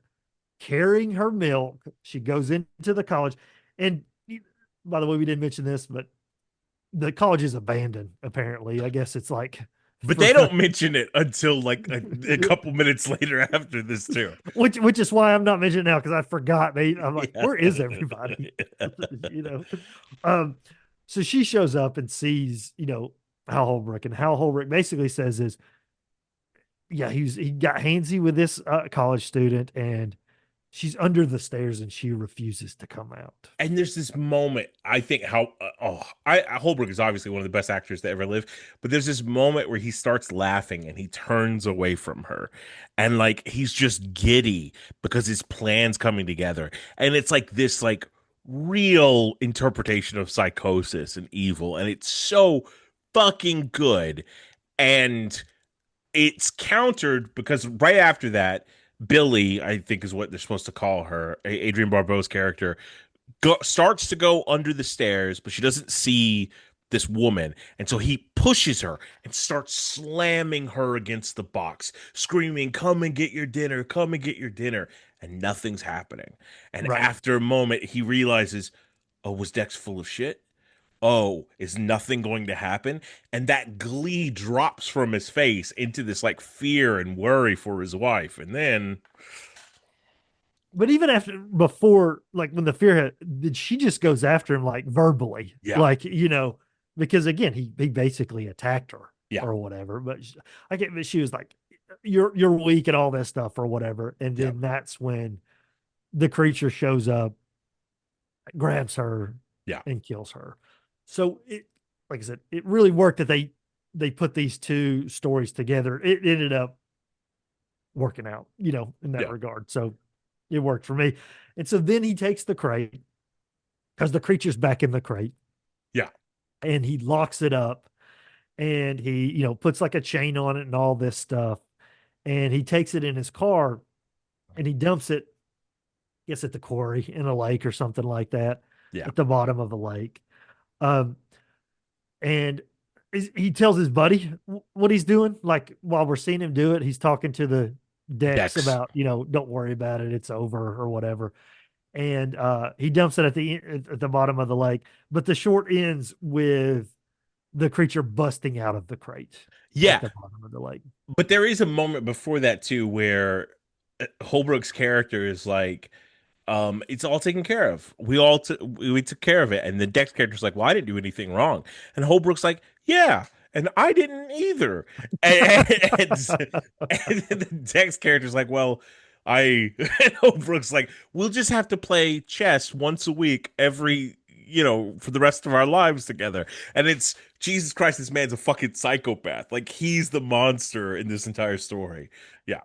carrying her milk. She goes into the college. And by the way, we didn't mention this, but the college is abandoned, apparently. I guess it's like But for they don't mention it until like a couple minutes later after this too. which is why I'm not mentioning it now because I forgot. I'm like, Yeah. where is everybody? you know. Um, so she shows up and sees, Hal Holbrook, and Hal Holbrook basically says yeah, he got handsy with this college student, and she's under the stairs and she refuses to come out. And there's this moment, I think how Holbrook is obviously one of the best actors to ever live, but there's this moment where he starts laughing and he turns away from her, and like he's just giddy because his plan's coming together, and it's like this like real interpretation of psychosis and evil, and it's so fucking good. And it's countered because right after that, Billy, I think is what they're supposed to call her, Adrienne Barbeau's character, starts to go under the stairs, but she doesn't see this woman. And so he pushes her and starts slamming her against the box, screaming, "Come and get your dinner, come and get your dinner." And nothing's happening. And Right. after a moment, he realizes, oh, was Dex full of shit? Oh, is nothing going to happen? And that glee drops from his face into this like fear and worry for his wife. And then, But even after, before, like when the fear hit, she just goes after him like verbally, yeah, like, because again, he basically attacked her yeah, or whatever. But I get, but she was like, you're weak and all that stuff or whatever. And yeah, then that's when the creature shows up, grabs her, yeah, and kills her. So it, like I said, it really worked that they put these two stories together. It ended up working out, in that yeah, regard. So it worked for me. And so then he takes the crate because the creature's back in the crate yeah, and he locks it up and he, puts like a chain on it and all this stuff. And he takes it in his car and he dumps it, I guess, at the quarry in a lake or something like that, yeah. at the bottom of the lake. Um, and he tells his buddy what he's doing. Like while we're seeing him do it, he's talking to the Dex Dex. about, don't worry about it, it's over or whatever. And he dumps it at the bottom of the lake. But the short ends with the creature busting out of the crate at Yeah, the bottom of the lake. but there is a moment before that too where Holbrook's character is like, it's all taken care of. We took care of it. And the Dex character's like, well, I didn't do anything wrong. And Holbrook's like, yeah, and I didn't either. And the Dex character's like, well, and Holbrook's like, we'll just have to play chess once a week for the rest of our lives together. And it's Jesus Christ, this man's a fucking psychopath. Like he's the monster in this entire story. Yeah,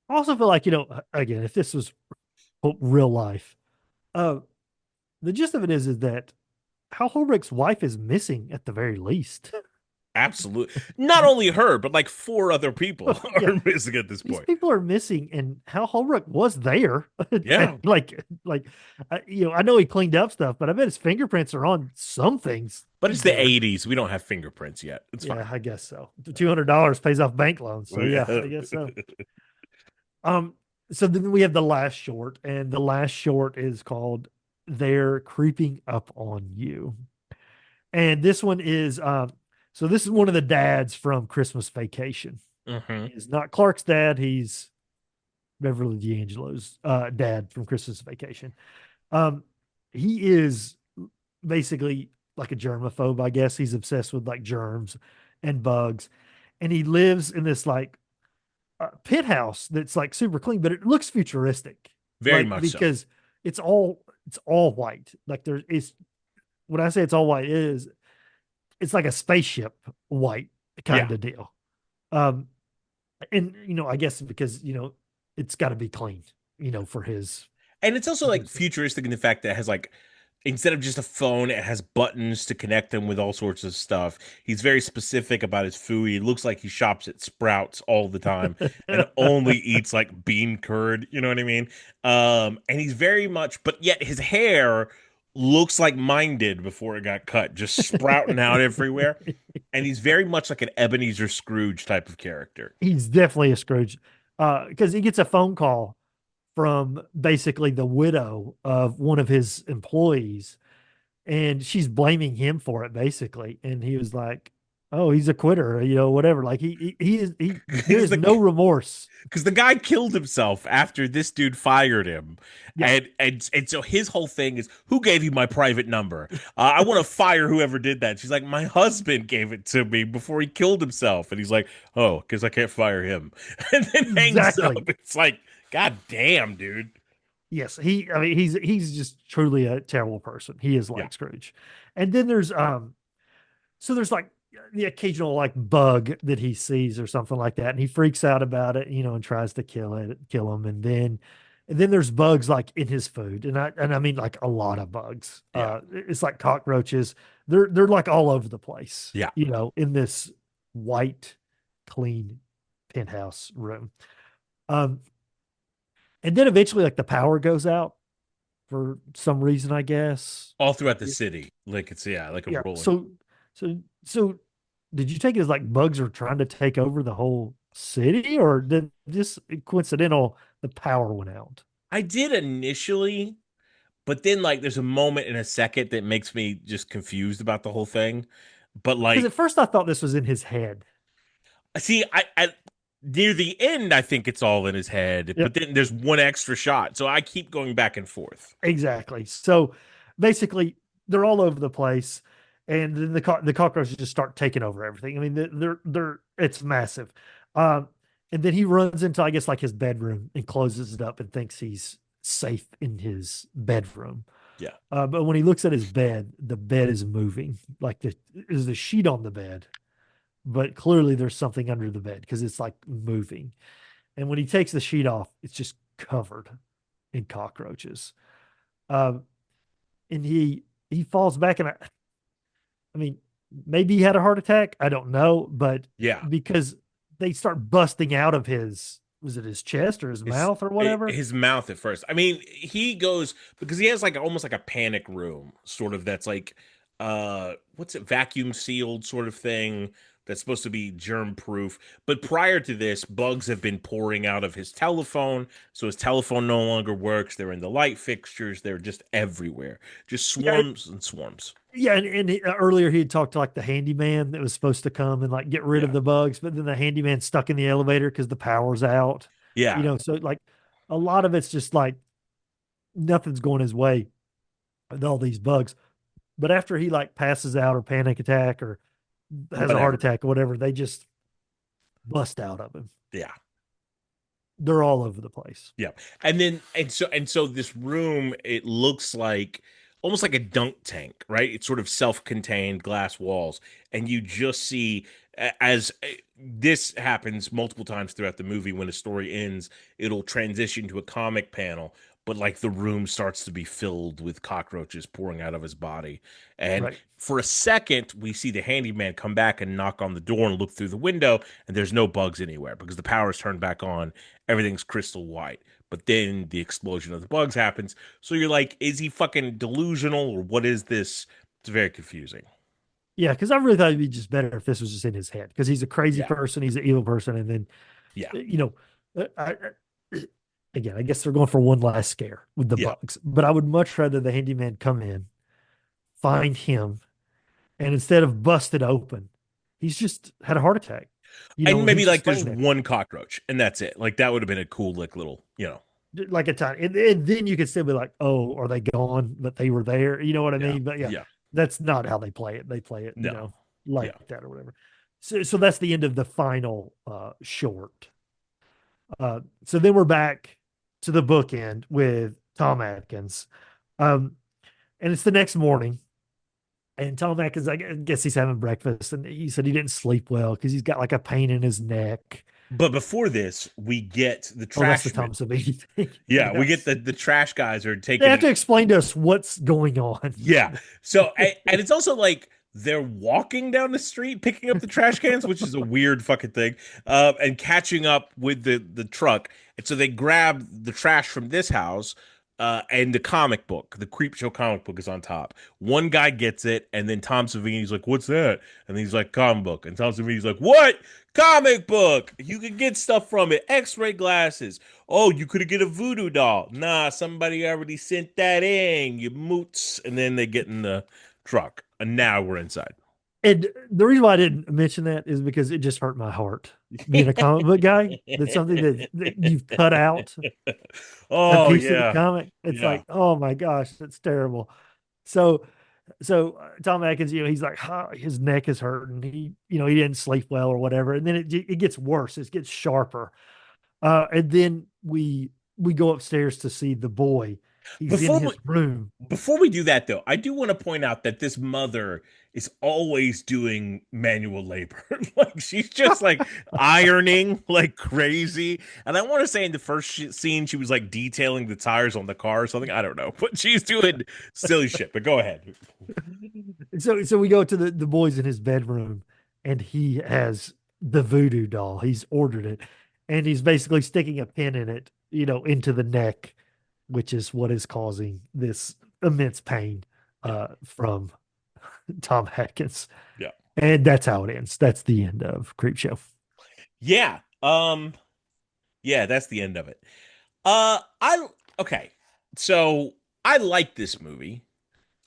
I also feel like, again, if this was real life, uh, the gist of it is that Hal Holbrook's wife is missing at the very least. absolutely. Not only her, but like four other people Yeah, are missing at this these point. people are missing, and Hal Holbrook was there. Yeah, like, I know he cleaned up stuff, but I bet his fingerprints are on some things but it's the there. 80s. We don't have fingerprints yet. It's Yeah, fine. I guess so. $200 pays off bank loans, so yeah, I guess so. Um, so then we have the last short, and the last short is called "They're Creeping Up on You," and this one is so this is one of the dads from Christmas Vacation. Hmm. He's not Clark's dad; he's Beverly D'Angelo's dad from Christmas Vacation. Um, he is basically like a germaphobe, I guess. He's obsessed with like germs and bugs, and he lives in this like pit house that's like super clean, but it looks futuristic, Very like much so. because it's all white. Like there is when I say it's all white, it's like a spaceship white Yeah. kind of deal. Um, and I guess because it's got to be clean, for his. And it's also like futuristic in the fact that it has like instead of just a phone, it has buttons to connect them with all sorts of stuff. He's very specific about his food. He looks like he shops at Sprouts all the time and only eats like bean curd, you know what I mean? And he's very much, but yet his hair looks like mine did before it got cut, just sprouting out everywhere. And he's very much like an Ebenezer Scrooge type of character. He's definitely a Scrooge, because he gets a phone call from basically the widow of one of his employees, and she's blaming him for it basically. And he was like, "Oh, he's a quitter, whatever." Like there He's is no the remorse. because the guy killed himself after this dude fired him, Yeah, and so his whole thing is, who gave you my private number? I want to fire whoever did that. She's like, my husband gave it to me before he killed himself, and he's like, oh, because I can't fire him, and then hangs up. exactly. It's like, god damn, dude. Yes, I mean, he's just truly a terrible person. He is Yeah. like Scrooge. And then so there's like the occasional like bug that he sees or something like that, and he freaks out about it, and tries to kill him. And then there's bugs like in his food, and I mean like a lot of bugs. Yeah. It's like cockroaches. They're like all over the place, Yeah. in this white, clean penthouse room. Um, and then eventually like the power goes out for some reason, I guess. All throughout the city. Like it's like a Yeah. rolling. So did you take it as like bugs are trying to take over the whole city, or did just coincidental the power went out? I did initially, but then like there's a moment in a second that makes me just confused about the whole thing. But Because like at first I thought this was in his head. see, I near the end I think it's all in his head, but Yep, then there's one extra shot. So I keep going back and forth. exactly. So basically, they're all over the place, and then the cockroaches just start taking over everything. I mean, they're it's massive. Um, and then he runs into, I guess, like his bedroom and closes it up and thinks he's safe in his bedroom. Yeah. But when he looks at his bed, the bed is moving. Like there's a sheet on the bed, but clearly there's something under the bed because it's like moving. And when he takes the sheet off, it's just covered in cockroaches. Um, and he falls back, and I mean, maybe he had a heart attack. I don't know, but Yeah. because they start busting out of was it his chest or his His mouth or whatever? his mouth at first. I mean, he goes because he has like almost like a panic room, sort of that's like what's it, vacuum sealed sort of thing that's supposed to be germ proof. But prior to this, bugs have been pouring out of his telephone, so his telephone no longer works. They're in the light fixtures, they're just everywhere. Just Yeah, swarms and swarms. yeah. Earlier he had talked to like the handyman that was supposed to come and like get rid of Yeah. the bugs, but then the handyman stuck in the elevator because the power's out. Yeah. So like a lot of it's just like nothing's going his way with all these bugs. But after he like passes out or panic attack or has a heart Whatever. attack or whatever, they just bust out of him. Yeah. They're all over the place. Yeah. And so this room, it looks like almost like a dunk tank, right? It's sort of self-contained glass walls. And you just see as this happens multiple times throughout the movie when a story ends, it'll transition to a comic panel, but like the room starts to be filled with cockroaches pouring out of his body. And Right. for a second, we see the handyman come back and knock on the door and look through the window, and there's no bugs anywhere because the power's turned back on, everything's crystal white. But then the explosion of the bugs happens. So you're like, is he fucking delusional or what is this? It's very confusing. Yeah, because I really thought it'd be just better if this was just in his head because he's a crazy Yeah. person, he's an evil person, and then Yeah. again, I guess they're going for one last scare with the Yeah. bugs. But I would much rather the handyman come in, find him, and instead of busted open, he's just had a heart attack. And And maybe he's like just there's laying there one cockroach and that's it. Like that would have been a cool, like little, like a tiny, and then you could still be like, oh, are they gone? But they were there. You know what I yeah. mean? But yeah, Yeah. that's not how they play it. They play it, No. like Yeah. that or whatever. So that's the end of the final short. So then we're back to the bookend with Tom Atkins. Um, and it's the next morning. And Tom Atkins, I guess he's having breakfast, and he said he didn't sleep well because he's got like a pain in his neck. But before this, we get the Oh, that's the trash Tom men. Savini thing. Yeah, we get Yes. the trash guys are They taking have it. to explain to us what's going on. Yeah. So and it's also like they're walking down the street picking up the trash cans, which is a weird fucking thing, and catching up with the truck. And so they grab the trash from this house, and the comic book, the Creepshow comic book is on top. One guy gets it, and then Tom Savini's like, "What's that?" And he's like, "Comic book." And Tom Savini's like, "What? Comic book? You can get stuff from it. X-ray glasses. Oh, you could get a voodoo doll. Nah, somebody already sent that in, you moots." And then they get in the truck, and now we're inside. And the reason why I didn't mention that is because it just hurt my heart. Being a comic book guy, that's something that you've cut out a Oh piece of the yeah, comic. It's yeah, like, oh my gosh, that's terrible. So, Tom Atkins, he's like, his neck is hurting. He didn't sleep well or whatever. And then it gets worse. It gets sharper. And then we we go upstairs to see the boy. He's in Before his we room. before we do that though, I do want to point out that this mother is always doing manual labor. Like she's just like ironing like crazy. And I want to say in the first scene she was like detailing the tires on the car or something. I don't know, but she's doing silly shit. But go ahead. So we go to the boys in his bedroom, and he has the voodoo doll. He's ordered it, and he's basically sticking a pin in it, into the neck, which is what is causing this immense pain Yeah. from Tom Atkins. Yeah. And that's how it ends. That's the end of Creepshow. Yeah. Yeah, that's the end of it. I okay. So I like this movie.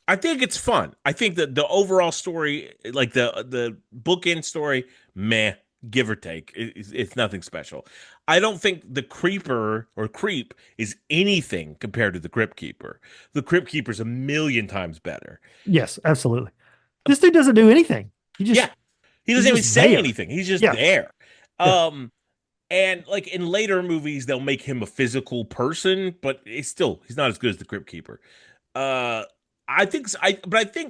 I think it's fun. I think that the overall story, like the bookend story, meh, give or take, it's nothing special. I don't think the Creeper or Creep is anything compared to the Crypt Keeper. The Crypt Keeper's a million times better. Yes, absolutely. This dude doesn't do anything. Yeah, he He's doesn't even just say there. anything. He's just Yeah, there. yeah, Um, and like in later movies, they'll make him a physical person, but he's not as good as the Crypt Keeper. Uh, I think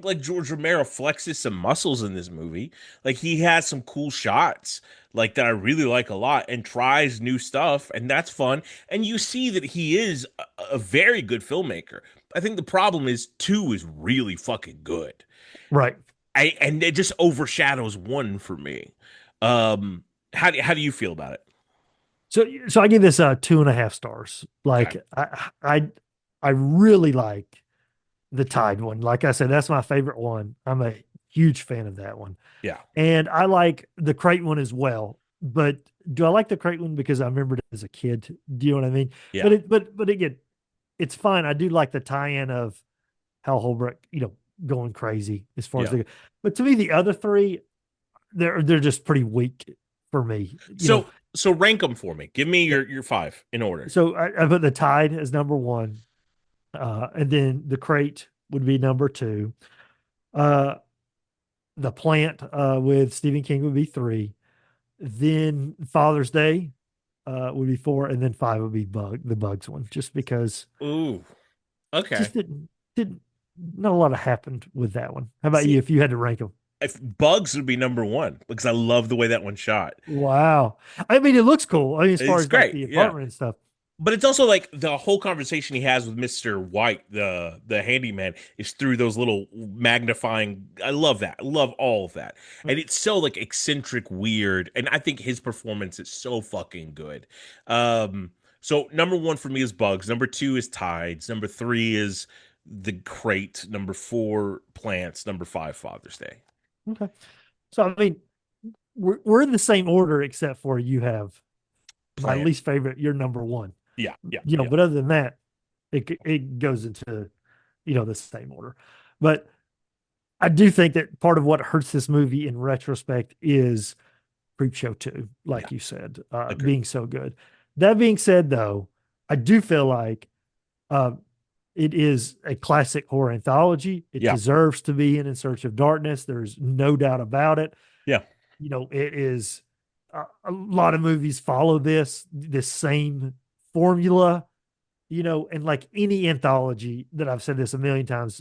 like George Romero flexes some muscles in this movie. Like he has some cool shots, like that I really like a lot, and tries new stuff, and that's fun. And you see that he is a very good filmmaker. I think the problem is two is really fucking good. right. And it just overshadows one for me. Um, how do you feel about it? So I give this 2.5 stars. Okay. Like I really like the Tide one. Like I said, that's my favorite one. I'm a huge fan of that one. Yeah. And I like the crate one as well. But do I like the crate one because I remembered it as a kid? Do you know what I mean? Yeah. But again, it's fine. I do like the tie-in of Hal Holbrook, going crazy as far as Yeah. the. But to me, the other three, they're just pretty weak for me. So rank them for me. Give me Yeah. your five in order. So I put the Tide as number one, and then the crate would be number two. Uh, the Plant with Stephen King would be three. Then Father's Day would be four, and then five would be the Bugs one, just because Ooh. Okay. just didn't not a lot happened with that one. How about you? See, If you had to rank them? if Bugs would be number one because I love the way that one shot. Wow. I mean, it looks cool. I mean, as far It's as like great. the Yeah. apartment and stuff. But it's also like the whole conversation he has with Mr. White, the handyman, is through those little magnifying. I love that. I love all of that. And it's so like eccentric, weird. And I think his performance is so fucking good. So number one for me is Bugs. Number two is Tides. Number three is The Crate. Number four, Plants. Number five, Father's Day. Okay. So I mean, we're in the same order except for you have my Plant. least favorite, you're number one. Yeah, yeah, yeah. But other than that, it goes into the same order. But I do think that part of what hurts this movie in retrospect is Creepshow 2, Yeah. like you said, Agreed. being so good. That being said, though, I do feel like uh, it is a classic horror anthology. It Yeah, deserves to be In Search of Darkness. There's no doubt about it. yeah. It is a lot of movies follow this same formula, and like any anthology that I've said this a million times,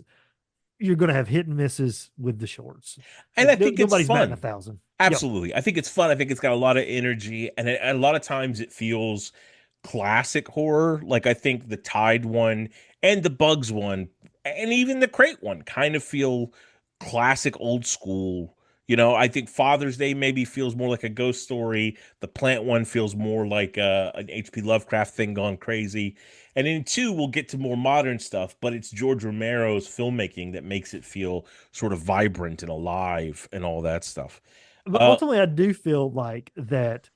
you're going to have hit and misses with the shorts. And Like I think it's nobody's batting a fun. thousand. Yep. Absolutely. I think it's fun. I think it's got a lot of energy, and a lot of times it feels classic horror. Like I think the Tide one and the Bugs one and even the Crate one kind of feel classic old school. I think Father's Day maybe feels more like a ghost story. The Plant one feels more like an H.P. Lovecraft thing gone crazy. And in two, we'll get to more modern stuff, but it's George Romero's filmmaking that makes it feel sort of vibrant and alive and all that stuff. But Uh, ultimately, I do feel like that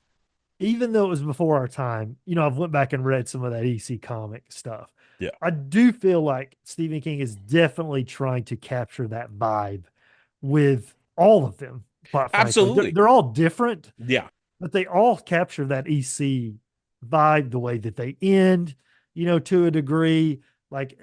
even though it was before our time, I've went back and read some of that EC comic stuff. yeah, I do feel like Stephen King is definitely trying to capture that vibe with all of them, quite frankly. They're, absolutely. they're all different, Yeah. but they all capture that EC vibe, the way that they end, to a degree. Like,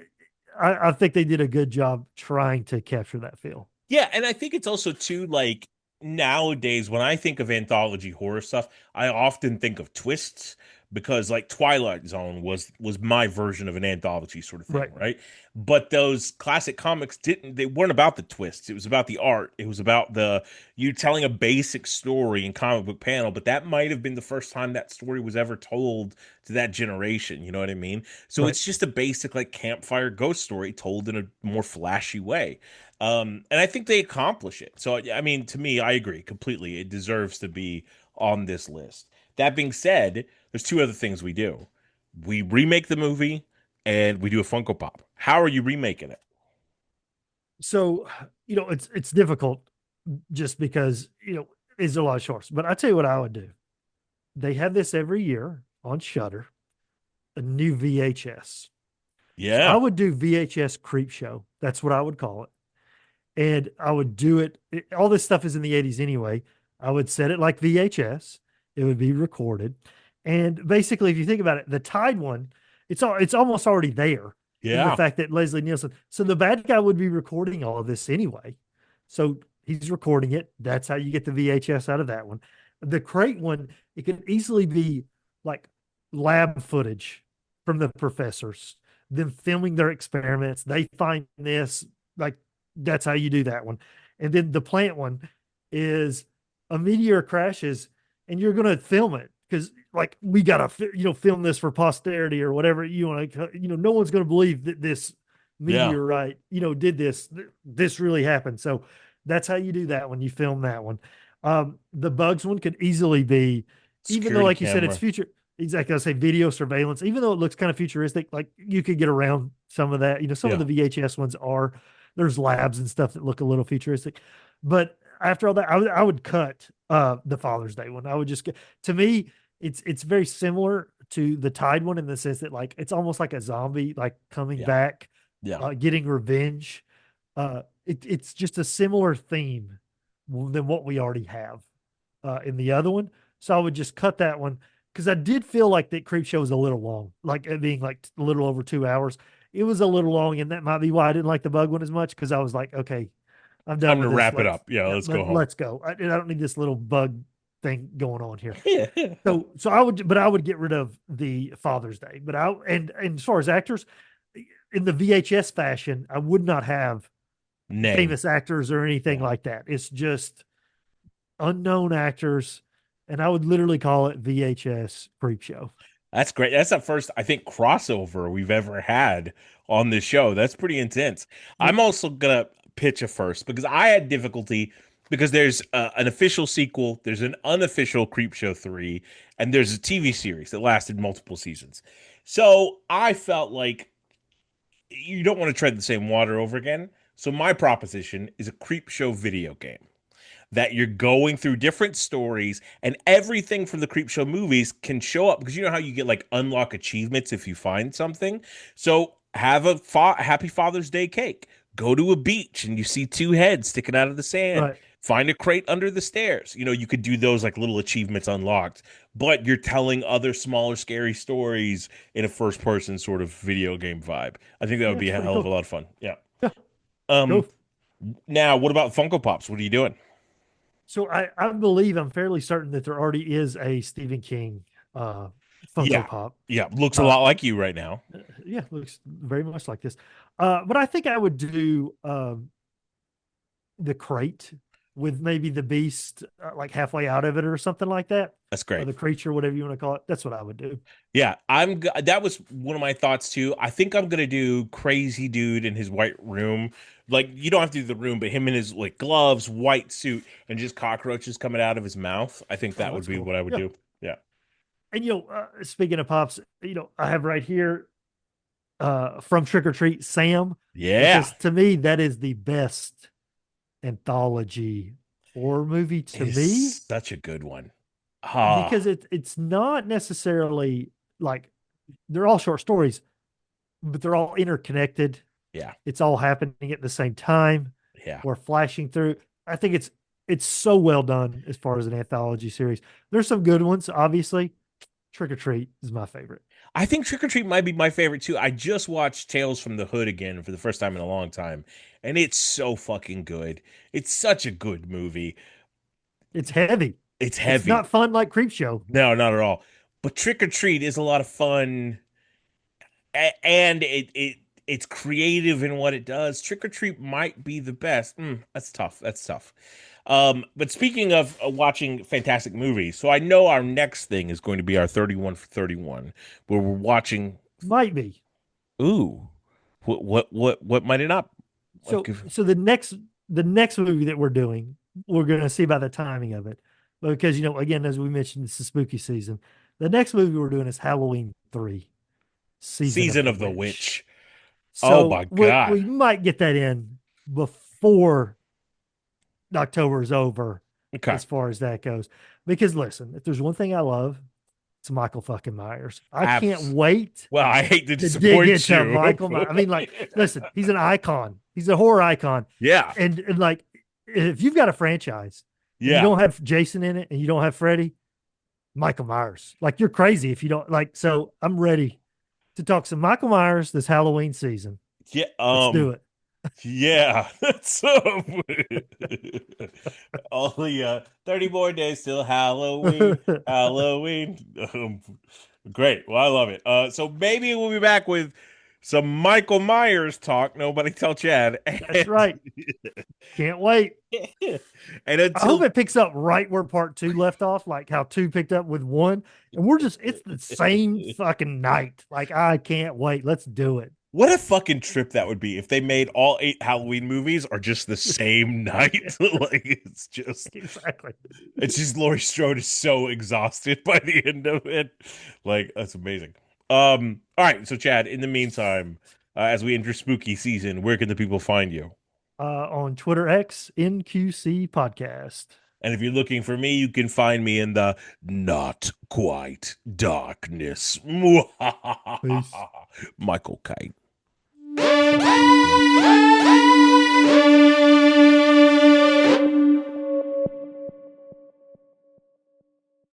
I think they did a good job trying to capture that feel. Yeah, and I think it's also too like nowadays when I think of anthology horror stuff, I often think of twists because like Twilight Zone was my version of an anthology sort of thing, Right. right? But those classic comics didn't they weren't about the twists. It was about the art. It was about the you telling a basic story in comic book panel, but that might have been the first time that story was ever told to that generation, you know what I mean? So Right. it's just a basic like campfire ghost story told in a more flashy way. And I think they accomplish it. So I mean, to me, I agree completely. It deserves to be on this list. That being said, there's two other things we do. We remake the movie and we do a Funko Pop. How are you remaking it? So, it's difficult just because, it's a lot of shorts. But I tell you what I would do. They have this every year on Shutter, a new VHS. So I Yeah. would do VHS Creepshow. That's what I would call it. And I would do all this stuff is in the 80s anyway. I would set it like VHS. It would be recorded. And basically, if you think about it, the Tide one, it's almost already there in the Yeah. fact that Leslie Nielsen. So the bad guy would be recording all of this anyway. So he's recording it. That's how you get the VHS out of that one. The crate one, it could easily be like lab footage from the professors, them filming their experiments. They find this, like that's how you do that one. And then the plant one is a meteor crashes and you're going to film it because like we got to film this for posterity or whatever you want to, no one's going to believe that this Yeah. meteorite did this really happened. So that's how you do that one. You film that one. The bugs one could easily be, even though Security like you said it's camera. future, exactly, I say video surveillance, even though it looks kind of futuristic, like you could get around some of that. Some of Yeah. the VHS ones are, there's labs and stuff that look a little futuristic. But after all that, I would cut the Father's Day one. I would just get, to me, it's very similar to the Tide one in the sense that like it's almost like a zombie like coming Yeah. back, Yeah. getting revenge. It's just a similar theme than what we already have in the other one. So I would just cut that one because I did feel like that Creepshow was a little long, like it being like a little over 2 hours. It was a little long, and that might be why I didn't like the bug one as much because I was like, okay, I'm done Time to with this. wrap it up. Yeah, let's go home. Let's go. And I don't need this little bug thing going on here. Yeah. So I would get rid of the Father's Day. But and as far as actors, in the VHS fashion, I would not have Name. famous actors or anything Yeah. like that. It's just unknown actors, and I would literally call it VHS Creepshow. That's great. That's the first, I think, crossover we've ever had on this show. That's pretty intense. Yep. I'm also gonna pitch a first because I had difficulty because there's an official sequel, there's an unofficial Creepshow 3, and there's a TV series that lasted multiple seasons. So I felt like you don't want to tread the same water over again. So my proposition is a Creepshow video game that you're going through different stories and everything from the Creepshow movies can show up because you know how you get like unlock achievements if you find something. So have a happy Father's Day cake. Go to a beach and you see two heads sticking out of the sand. Right. Find a crate under the stairs. You could do those like little achievements unlocked, but you're telling other smaller scary stories in a first person sort of video game vibe. I think that would Yeah, be it's a pretty hell of a cool. lot of fun. Yeah. Yeah. Um Cool. Now what about Funko Pops? What are you doing? So I believe I'm fairly certain that there already is a Stephen King uh Funko Yeah. Pop. Yeah. Looks a Uh lot like you right now. yeah, looks very much like this. But I think I would do the crate with maybe the beast like halfway out of it or something like that. That's Or great. the creature, whatever you want to call it. That's what I would do. Yeah, that was one of my thoughts too. I think I'm gonna do crazy dude in his white room. Like you don't have to do the room, but him in his like gloves, white suit, and just cockroaches coming out of his mouth. I think Oh, that would that's be cool. what I would Yeah. do. Yeah. And speaking of pops, I have right here from Trick or Treat Sam, Yeah. because to me that is the best anthology horror movie It to is me such a good one. because Ah, it's not necessarily like they're all short stories, but they're all interconnected. yeah, It's all happening at the same time yeah. or flashing through. I think it's so well done as far as an anthology series. There's some good ones, obviously. Trick or Treat is my favorite. I think Trick or Treat might be my favorite too. I just watched Tales from the Hood again for the first time in a long time, and it's so fucking good. It's such a good movie. It's heavy. It's It's heavy. not fun like Creepshow. No, not at all. but Trick or Treat is a lot of fun, and it's creative in what it does. Trick or Treat might be the best. That's tough. That's tough. But speaking of watching fantastic movies, so I know our next thing is going to be our 31 for 31, where we're watching. Might be. Ooh, what might it not? So Like so the next movie that we're doing, we're gonna see by the timing of it. Because again, as we mentioned, it's the spooky season. The next movie we're doing is Halloween 3, Season of the Witch. Witch. Oh So my we God. might get that in before October is over, Okay. as far as that goes. Because listen, if there's one thing I love, it's Michael fucking Myers. I can't Abs. wait Well, I hate to to dig disappoint into you. Michael Myers. I mean, like, listen, he's an icon. He's a horror icon. Yeah. And like, if you've got a franchise and you Yeah. don't have Jason in it and you don't have Freddy, Michael Myers. Like, you're crazy if you don't like. So I'm ready to talk some Michael Myers this Halloween season. Yeah. Let's do it. Yeah. So only 30 more days till Halloween. Halloween. Great. Well, I love it. So maybe we'll be back with some Michael Myers talk. Nobody tell Chad. That's right. Can't wait. And I hope until it picks up right where part 2 left off, like how 2 picked up with 1. And it's the same fucking night. Like, I can't wait. Let's do it. what a fucking trip that would be if they made all 8 Halloween movies are just the same night. Like Exactly. it's just Laurie Strode is so exhausted by the end of it. Like that's amazing. All right, so Chad, in the meantime, as we enter spooky season, where can the people find you? On Twitter X, NQC Podcast. And if you're looking for me, you can find me in the not quite darkness. Peace. Michael Kite.